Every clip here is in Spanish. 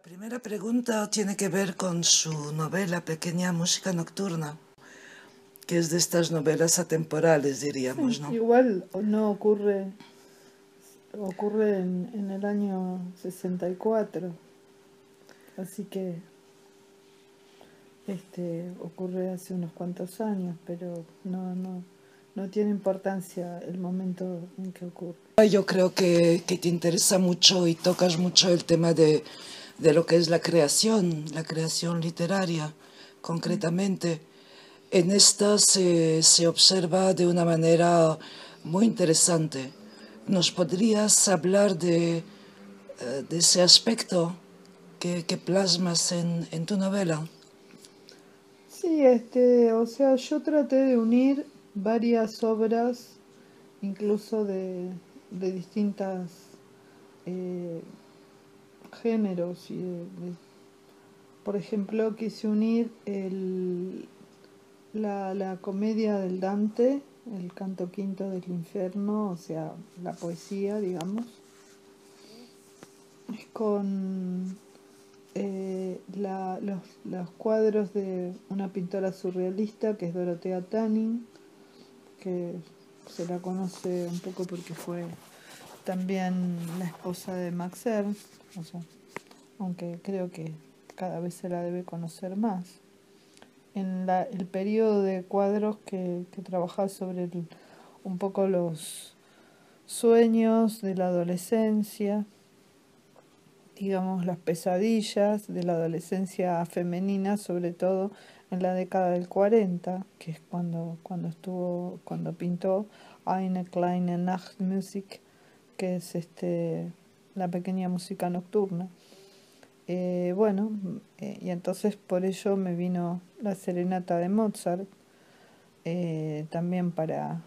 La primera pregunta tiene que ver con su novela Pequeña Música Nocturna, que es de estas novelas atemporales, diríamos, Sí, ¿no? igual no ocurre en el año 64, así que ocurre hace unos cuantos años, pero no tiene importancia el momento en que ocurre. Yo creo que te interesa mucho y tocas mucho el tema de lo que es la creación literaria, concretamente. En esta se observa de una manera muy interesante. ¿Nos podrías hablar de ese aspecto que plasmas en tu novela? Sí, o sea, yo traté de unir varias obras, incluso de distintas eh, géneros por ejemplo, quise unir la comedia del Dante, el canto quinto del infierno, o sea, la poesía, digamos, con los cuadros de una pintora surrealista que es Dorothea Tanning, que se la conoce un poco porque fue también la esposa de Max Ernst, o sea, aunque creo que cada vez se la debe conocer más. En el periodo de cuadros que trabajaba sobre un poco los sueños de la adolescencia, digamos las pesadillas de la adolescencia femenina, sobre todo en la década del 40, que es cuando pintó Eine kleine Nachtmusik, que es la pequeña música nocturna. Y entonces por ello me vino la serenata de Mozart, también para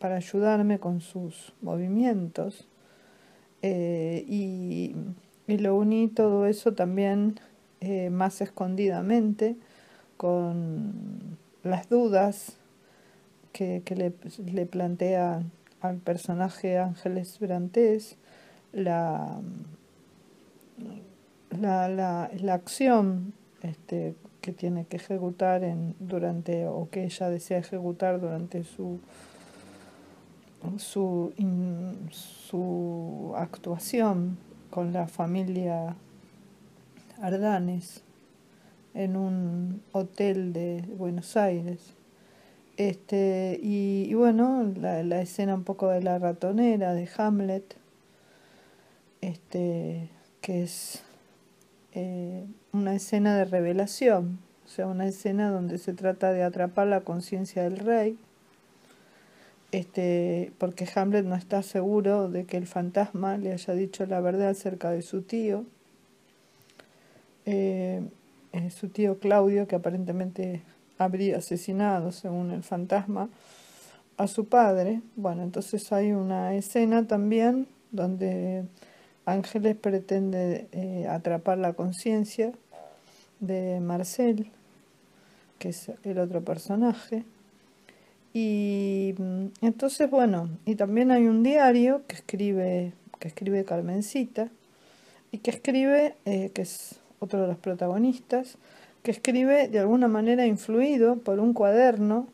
ayudarme con sus movimientos. eh, y, y lo uní todo eso también más escondidamente con las dudas que le plantea al personaje Ángeles Brantés, la, la acción que tiene que ejecutar o que ella desea ejecutar durante su actuación con la familia Ardanes en un hotel de Buenos Aires. Y bueno, la escena un poco de la ratonera de Hamlet, que es una escena de revelación, o sea, una escena donde se trata de atrapar la conciencia del rey, porque Hamlet no está seguro de que el fantasma le haya dicho la verdad acerca de su tío, eh, su tío Claudio, que aparentemente habría asesinado, según el fantasma, a su padre. Bueno, entonces hay una escena también donde Ángeles pretende atrapar la conciencia de Marcel, que es el otro personaje. Y entonces, bueno, y también hay un diario que escribe Carmencita, y que es otro de los protagonistas, que escribe de alguna manera influido por un cuaderno,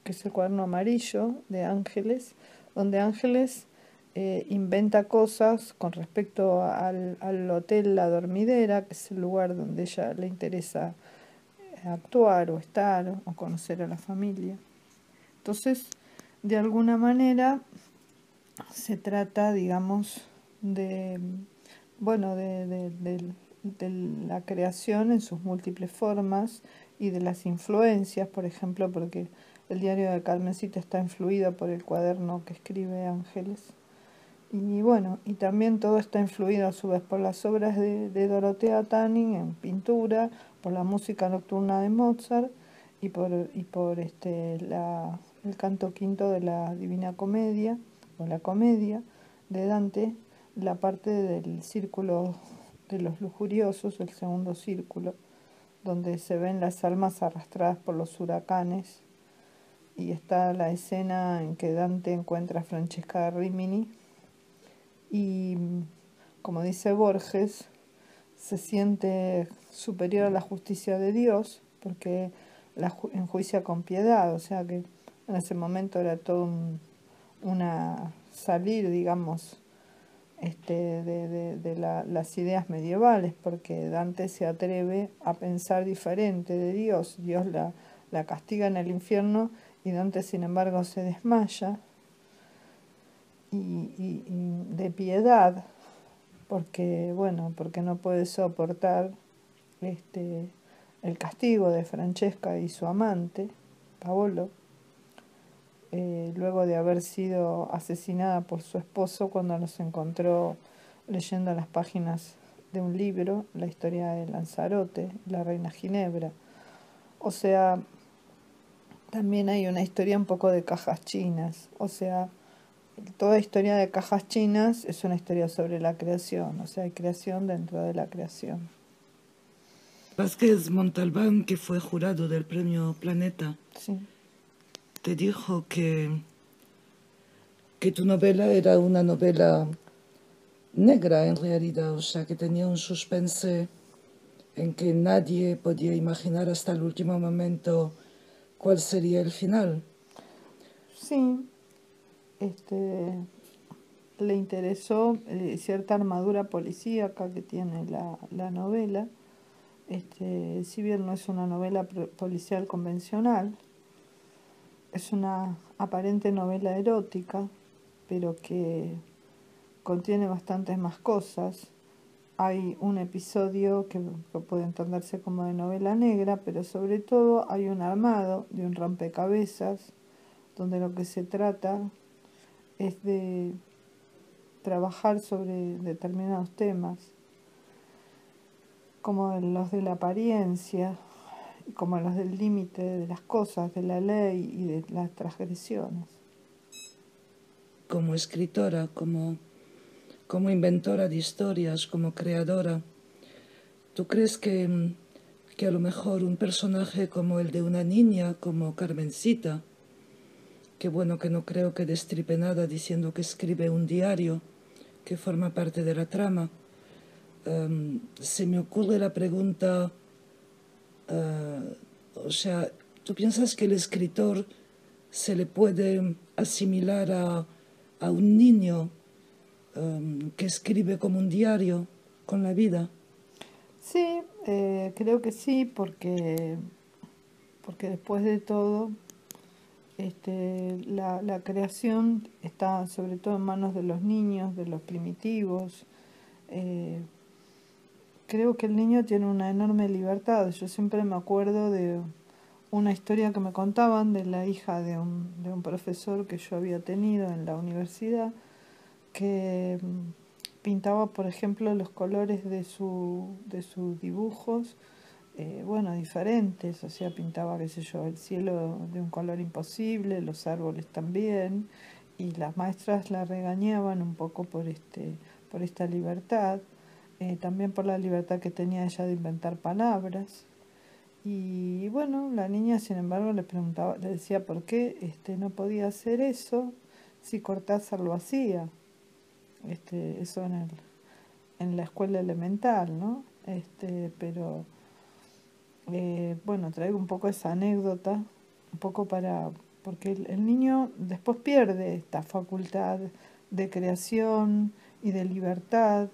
que es el cuaderno amarillo de Ángeles, donde Ángeles inventa cosas con respecto al hotel La Dormidera, que es el lugar donde ella le interesa actuar o estar o conocer a la familia. Entonces, de alguna manera se trata, digamos, de, bueno, de la creación en sus múltiples formas y de las influencias, por ejemplo, porque el diario de Carmencita está influido por el cuaderno que escribe Ángeles. Y bueno, y también todo está influido a su vez por las obras de Dorothea Tanning en pintura, por la música nocturna de Mozart y por el canto quinto de la Divina Comedia, o la comedia de Dante, la parte del círculo de los lujuriosos, el segundo círculo, donde se ven las almas arrastradas por los huracanes, y está la escena en que Dante encuentra a Francesca Rimini y, como dice Borges, se siente superior a la justicia de Dios porque enjuicia con piedad, o sea que en ese momento era todo una salir, digamos, las ideas medievales, porque Dante se atreve a pensar diferente de Dios. Dios la castiga en el infierno y Dante, sin embargo, se desmaya y de piedad, porque, bueno, porque no puede soportar el castigo de Francesca y su amante, Paolo, luego de haber sido asesinada por su esposo cuando los encontró leyendo las páginas de un libro, la historia de Lanzarote, la reina Ginebra. O sea, también hay una historia un poco de cajas chinas. O sea, toda historia de cajas chinas es una historia sobre la creación. O sea, hay creación dentro de la creación. Vázquez Montalbán, que fue jurado del premio Planeta, Sí. te dijo que tu novela era una novela negra en realidad, o sea, que tenía un suspense en que nadie podía imaginar hasta el último momento cuál sería el final. Sí, le interesó cierta armadura policíaca que tiene la novela. Si bien no es una novela policial convencional, es una aparente novela erótica, pero que contiene bastantes más cosas. Hay un episodio que puede entenderse como de novela negra, pero sobre todo hay un armado de un rompecabezas, donde lo que se trata es de trabajar sobre determinados temas, como los de la apariencia, como los del límite de las cosas, de la ley y de las transgresiones. Como escritora, como inventora de historias, como creadora, ¿tú crees que a lo mejor un personaje como el de una niña, como Carmencita, que bueno, que no creo que destripe nada diciendo que escribe un diario que forma parte de la trama, se me ocurre la pregunta, o sea, ¿tú piensas que el escritor se le puede asimilar a un niño que escribe como un diario con la vida? Sí, creo que sí, porque después de todo, la creación está sobre todo en manos de los niños, de los primitivos. Eh, Creo que el niño tiene una enorme libertad. Yo siempre me acuerdo de una historia que me contaban de la hija de un profesor que yo había tenido en la universidad, que pintaba, por ejemplo, los colores de sus dibujos, bueno, diferentes. O sea, pintaba, qué sé yo, el cielo de un color imposible, los árboles también, y las maestras la regañaban un poco por esta libertad, también por la libertad que tenía ella de inventar palabras. Y bueno, la niña, sin embargo, le preguntaba, le decía por qué no podía hacer eso si Cortázar lo hacía. Eso en la escuela elemental, ¿no? Pero bueno, traigo un poco esa anécdota, un poco porque el niño después pierde esta facultad de creación y de libertad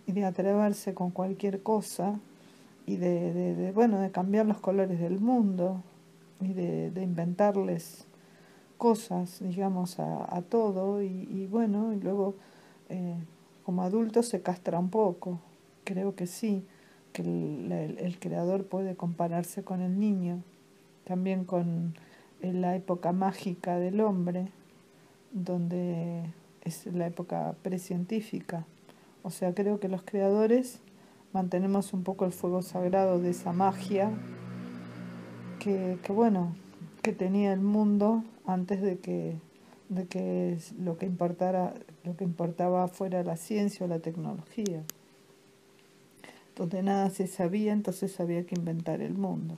y de atreverse con cualquier cosa y bueno, de cambiar los colores del mundo y de inventarles cosas, digamos, a todo y bueno, y luego eh, como adulto se castra un poco. Creo que sí, que el creador puede compararse con el niño, también con la época mágica del hombre, donde es la época precientífica. O sea, creo que los creadores mantenemos un poco el fuego sagrado de esa magia que bueno, que tenía el mundo antes de que lo que importaba fuera la ciencia o la tecnología. Donde nada se sabía, entonces había que inventar el mundo.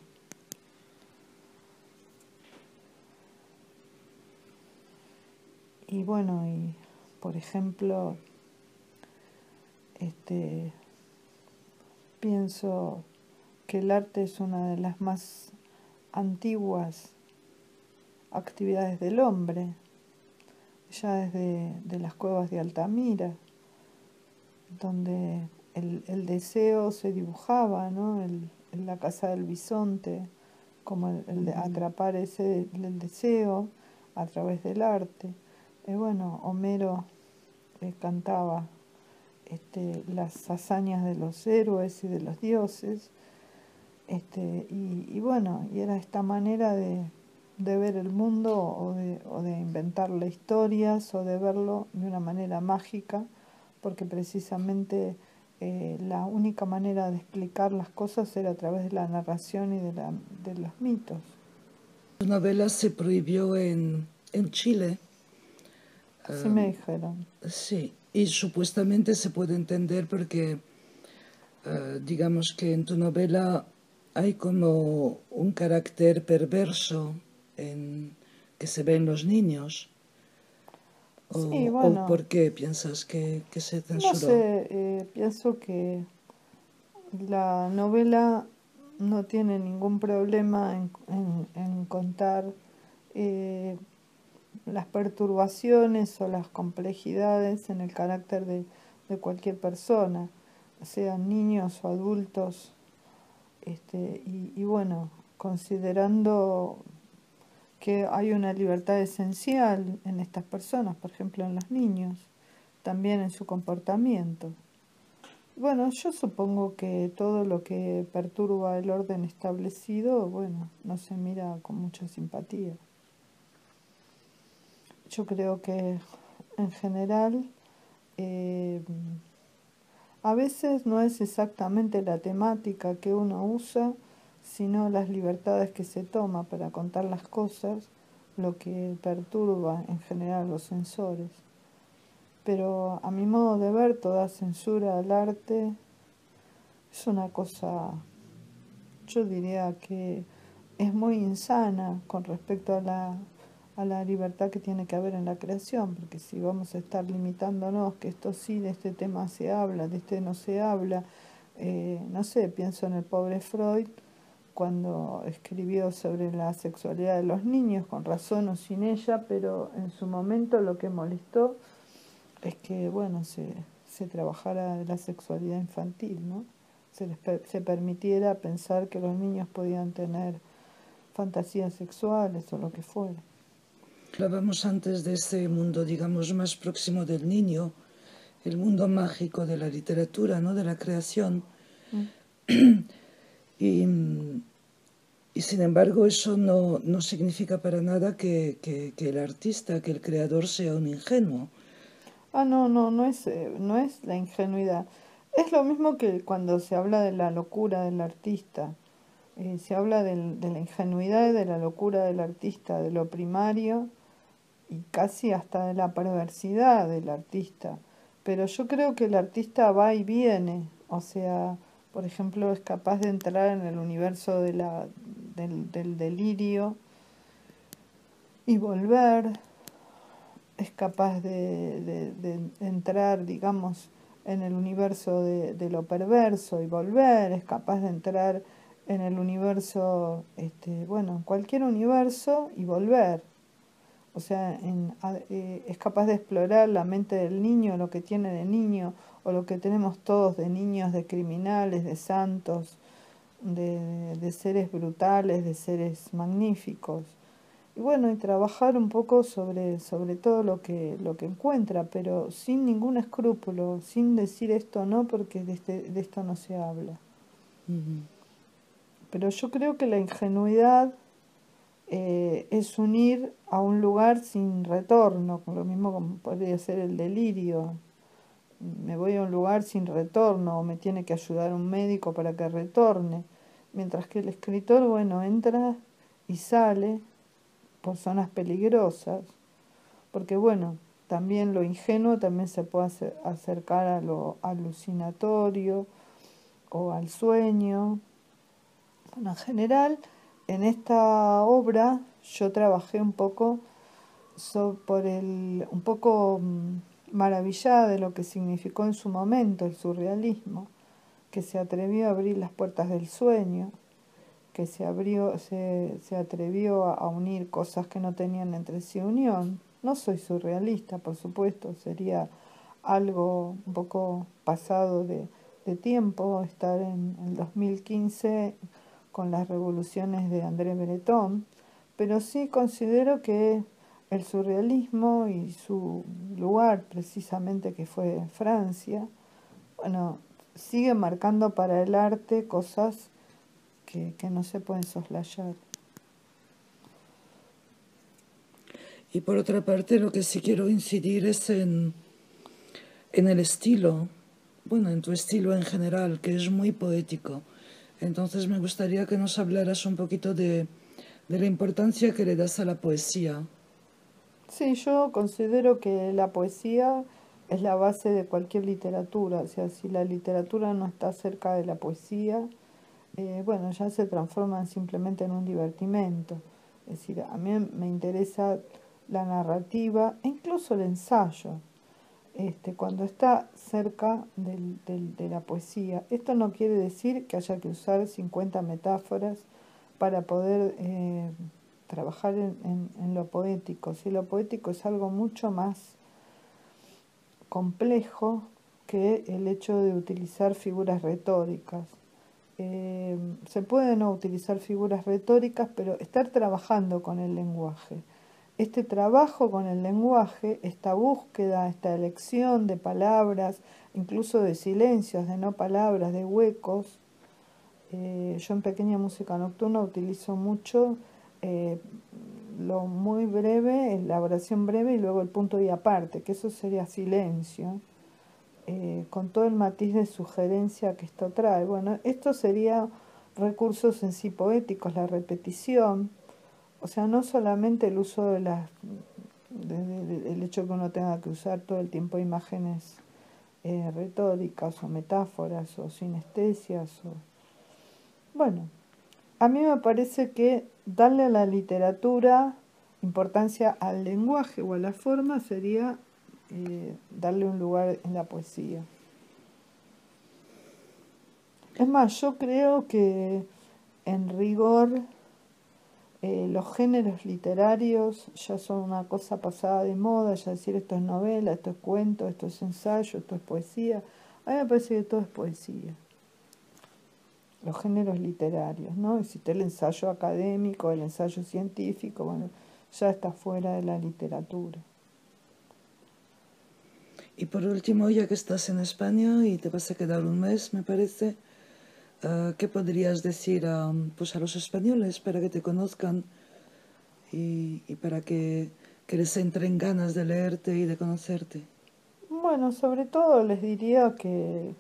Y bueno, y por ejemplo, este, pienso que el arte es una de las más antiguas actividades del hombre, ya desde de las cuevas de Altamira, donde el deseo se dibujaba, ¿no? En la casa del bisonte, como el de atrapar el deseo a través del arte. Bueno, Homero cantaba las hazañas de los héroes y de los dioses, y bueno, y era esta manera de ver el mundo o de inventarle historias o de verlo de una manera mágica, porque precisamente la única manera de explicar las cosas era a través de la narración y de los mitos. Su novela se prohibió en Chile. Así me dijeron. Sí, y supuestamente se puede entender porque digamos que en tu novela hay como un carácter perverso que se ve en los niños. Sí, ¿O bueno, por qué piensas que se no censuró? sé, pienso que la novela no tiene ningún problema en contar eh, las perturbaciones o las complejidades en el carácter de cualquier persona, sean niños o adultos, y bueno, considerando que hay una libertad esencial en estas personas, por ejemplo en los niños, también en su comportamiento. Bueno, yo supongo que todo lo que perturba el orden establecido, bueno, no se mira con mucha simpatía. Yo creo que en general eh, a veces no es exactamente la temática que uno usa, sino las libertades que se toma para contar las cosas, lo que perturba en general los sensores. Pero a mi modo de ver, toda censura al arte es una cosa, yo diría que es muy insana con respecto a la libertad que tiene que haber en la creación, porque si vamos a estar limitándonos, que esto sí, de este tema se habla, de este no se habla, no sé, pienso en el pobre Freud, cuando escribió sobre la sexualidad de los niños, con razón o sin ella, pero en su momento lo que molestó es que, bueno, se trabajara de la sexualidad infantil, ¿no? Se permitiera pensar que los niños podían tener fantasías sexuales o lo que fuera. Hablábamos antes de ese mundo, digamos, más próximo del niño, el mundo mágico de la literatura, ¿no? De la creación. Mm. Y, y sin embargo, eso no significa para nada que el artista, que el creador sea un ingenuo. Ah, no, no, no es la ingenuidad. Es lo mismo que cuando se habla de la locura del artista. Se habla de la ingenuidad y de la locura del artista, de lo primario y casi hasta de la perversidad del artista. Pero yo creo que el artista va y viene, o sea, por ejemplo, es capaz de entrar en el universo del delirio y volver, es capaz de entrar, digamos, en el universo de lo perverso y volver, es capaz de entrar en el universo, bueno, en cualquier universo y volver. O sea, es capaz de explorar la mente del niño, lo que tiene de niño, o lo que tenemos todos de niños, de criminales, de santos, de seres brutales, de seres magníficos. Y bueno, y trabajar un poco sobre todo lo que encuentra, pero sin ningún escrúpulo, sin decir esto no, porque de esto no se habla. Pero yo creo que la ingenuidad es unir a un lugar sin retorno, lo mismo como podría ser el delirio. Me voy a un lugar sin retorno o me tiene que ayudar un médico para que retorne. Mientras que el escritor, bueno, entra y sale por zonas peligrosas, porque bueno, también lo ingenuo también se puede acercar a lo alucinatorio o al sueño. Bueno, en general, en esta obra yo trabajé un poco un poco maravillada de lo que significó en su momento el surrealismo. que se atrevió a abrir las puertas del sueño, que se atrevió a unir cosas que no tenían entre sí unión. No soy surrealista, por supuesto, sería algo un poco pasado de tiempo estar en el 2015 con las revoluciones de André Breton, pero sí considero que el surrealismo y su lugar precisamente que fue Francia, bueno, sigue marcando para el arte cosas que no se pueden soslayar. Y por otra parte, lo que sí quiero incidir es en el estilo, bueno, en tu estilo en general, que es muy poético. Entonces me gustaría que nos hablaras un poquito de la importancia que le das a la poesía. Sí, yo considero que la poesía es la base de cualquier literatura, o sea, si la literatura no está cerca de la poesía, bueno, ya se transforman simplemente en un divertimento. Es decir, a mí me interesa la narrativa e incluso el ensayo, cuando está cerca de la poesía. Esto no quiere decir que haya que usar 50 metáforas para poder trabajar en lo poético. Si lo poético es algo mucho más complejo que el hecho de utilizar figuras retóricas. Se pueden no utilizar figuras retóricas, pero estar trabajando con el lenguaje. Este trabajo con el lenguaje, esta búsqueda, esta elección de palabras, incluso de silencios, de no palabras, de huecos. Yo en Pequeña Música Nocturna utilizo mucho lo muy breve, la oración breve y luego el punto y aparte, que eso sería silencio. Con todo el matiz de sugerencia que esto trae. Bueno, esto sería recursos en sí poéticos, la repetición, o sea, no solamente el uso de el hecho que uno tenga que usar todo el tiempo imágenes retóricas o metáforas o sinestesias. Bueno, a mí me parece que darle a la literatura importancia al lenguaje o a la forma sería darle un lugar en la poesía. Es más, yo creo que en rigor los géneros literarios ya son una cosa pasada de moda, ya decir esto es novela, esto es cuento, esto es ensayo, esto es poesía. A mí me parece que todo es poesía. Los géneros literarios, ¿no? Existe el ensayo académico, el ensayo científico, bueno, ya está fuera de la literatura. Y por último, ya que estás en España y te vas a quedar un mes, me parece, ¿qué podrías decir pues a los españoles para que te conozcan y para que les entren ganas de leerte y de conocerte? Bueno, sobre todo les diría que,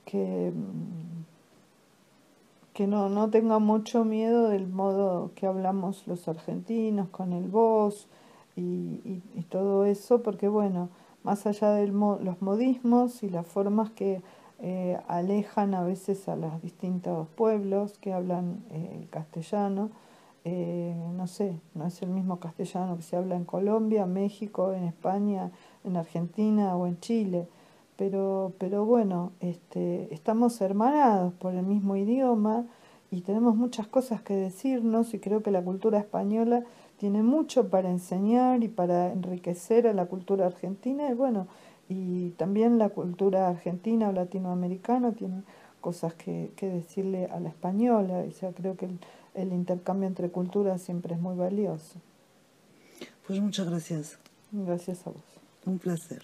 que no tengan mucho miedo del modo que hablamos los argentinos con el vos y todo eso, porque bueno, más allá de los modismos y las formas que alejan a veces a los distintos pueblos que hablan el castellano, no sé, no es el mismo castellano que se habla en Colombia, México, en España, en Argentina o en Chile. Pero bueno, estamos hermanados por el mismo idioma y tenemos muchas cosas que decirnos y creo que la cultura española tiene mucho para enseñar y para enriquecer a la cultura argentina y bueno, y también la cultura argentina o latinoamericana tiene cosas que decirle a la española, o sea, creo que el intercambio entre culturas siempre es muy valioso. Pues muchas gracias. Gracias a vos. Un placer.